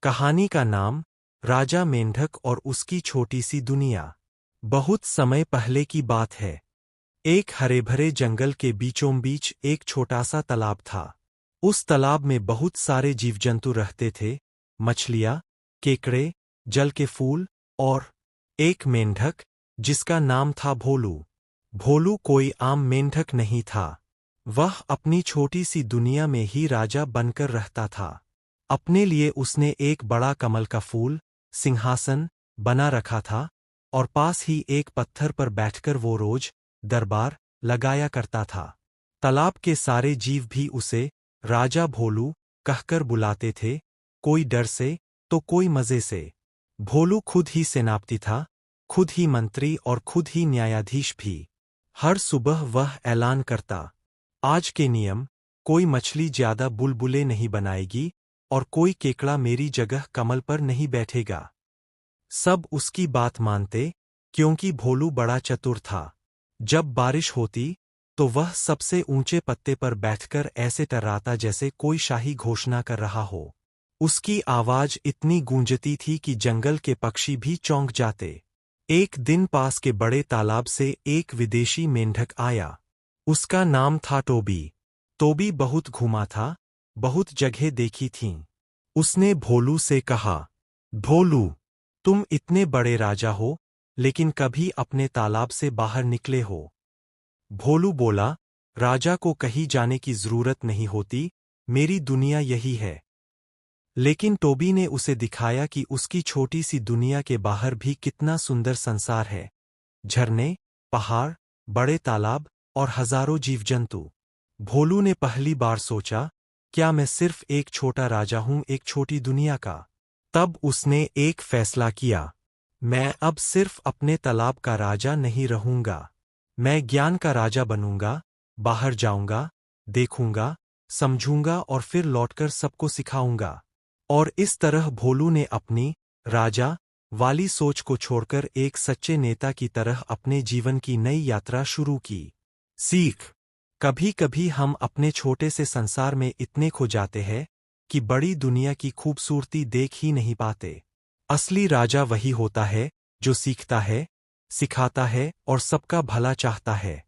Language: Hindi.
कहानी का नाम राजा मेंढक और उसकी छोटी सी दुनिया। बहुत समय पहले की बात है। एक हरे भरे जंगल के बीचों बीच एक छोटा सा तालाब था। उस तालाब में बहुत सारे जीव जंतु रहते थे। मछलियाँ, केकड़े, जल के फूल और एक मेंढक जिसका नाम था भोलू। भोलू कोई आम मेंढक नहीं था। वह अपनी छोटी सी दुनिया में ही राजा बनकर रहता था। अपने लिए उसने एक बड़ा कमल का फूल सिंहासन बना रखा था और पास ही एक पत्थर पर बैठकर वो रोज दरबार लगाया करता था। तालाब के सारे जीव भी उसे राजा भोलू कहकर बुलाते थे, कोई डर से तो कोई मजे से। भोलू खुद ही सेनापति था, खुद ही मंत्री और खुद ही न्यायाधीश भी। हर सुबह वह ऐलान करता, आज के नियम, कोई मछली ज्यादा बुलबुले नहीं बनाएगी और कोई केकड़ा मेरी जगह कमल पर नहीं बैठेगा। सब उसकी बात मानते, क्योंकि भोलू बड़ा चतुर था। जब बारिश होती तो वह सबसे ऊंचे पत्ते पर बैठकर ऐसे टर्राता जैसे कोई शाही घोषणा कर रहा हो। उसकी आवाज इतनी गूंजती थी कि जंगल के पक्षी भी चौंक जाते। एक दिन पास के बड़े तालाब से एक विदेशी मेंढक आया। उसका नाम था टोबी। टोबी बहुत घूमा था, बहुत जगह देखी थीं। उसने भोलू से कहा, भोलू, तुम इतने बड़े राजा हो, लेकिन कभी अपने तालाब से बाहर निकले हो? भोलू बोला, राजा को कहीं जाने की जरूरत नहीं होती, मेरी दुनिया यही है। लेकिन टोबी ने उसे दिखाया कि उसकी छोटी सी दुनिया के बाहर भी कितना सुंदर संसार है। झरने, पहाड़, बड़े तालाब और हजारों जीव जंतु। भोलू ने पहली बार सोचा, क्या मैं सिर्फ एक छोटा राजा हूं एक छोटी दुनिया का? तब उसने एक फैसला किया, मैं अब सिर्फ अपने तालाब का राजा नहीं रहूंगा। मैं ज्ञान का राजा बनूंगा, बाहर जाऊंगा, देखूंगा, समझूंगा और फिर लौटकर सबको सिखाऊंगा। और इस तरह भोलू ने अपनी राजा वाली सोच को छोड़कर एक सच्चे नेता की तरह अपने जीवन की नई यात्रा शुरू की। सीख, कभी कभी हम अपने छोटे से संसार में इतने खो जाते हैं कि बड़ी दुनिया की खूबसूरती देख ही नहीं पाते। असली राजा वही होता है जो सीखता है, सिखाता है और सबका भला चाहता है।